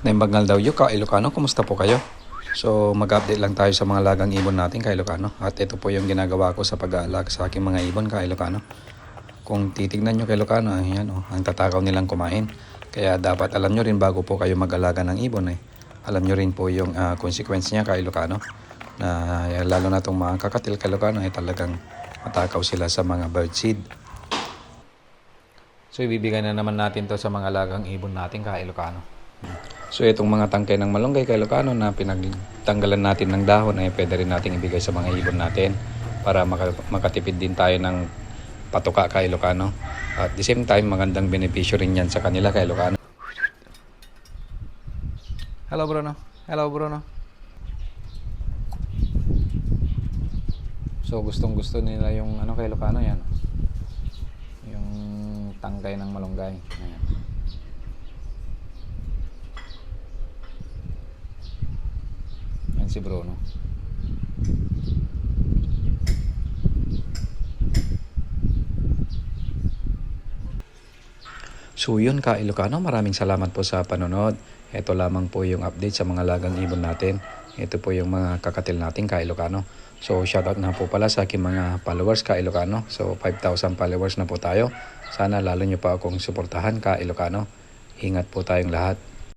Naimbagnal daw yung ka Ilocano, kumusta po kayo? So mag-update lang tayo sa mga lagang ibon natin ka Ilocano. At ito po yung ginagawa ko sa pag-aalaga sa aking mga ibon ka Ilocano. Kung titignan nyo ka Ilocano, ayan, ang tatakaw nilang kumain. Kaya dapat alam nyo rin bago po kayo mag-alaga ng ibon. Alam nyo rin po yung consequence niya ka Ilocano. Na lalo na itong mga kakatil ka Ilocano ay talagang matakaw sila sa mga birdseed. So ibibigay na naman natin to sa mga lagang ibon natin ka Ilocano. So itong mga tangkay ng malunggay ka Ilocano na pinagtanggalan natin ng dahon ay pwede rin nating ibigay sa mga ibon natin para makatipid din tayo ng patuka ka Ilocano. At the same time magandang benepisyo rin yan sa kanila ka Ilocano. Hello Bruno. Hello Bruno. So gustong gusto nila yung ano ka Ilocano yan. Yung tangkay ng malunggay. Ayan. Si Bruno. So yun ka Ilocano, maraming salamat po sa panonood. Ito lamang po yung update sa mga lagang ibon natin. Ito po yung mga kakatil natin ka Ilocano. So shoutout na po pala sa aking mga followers ka Ilocano. So 5,000 followers na po tayo. Sana lalo nyo pa akong suportahan ka Ilocano. Ingat po tayong lahat.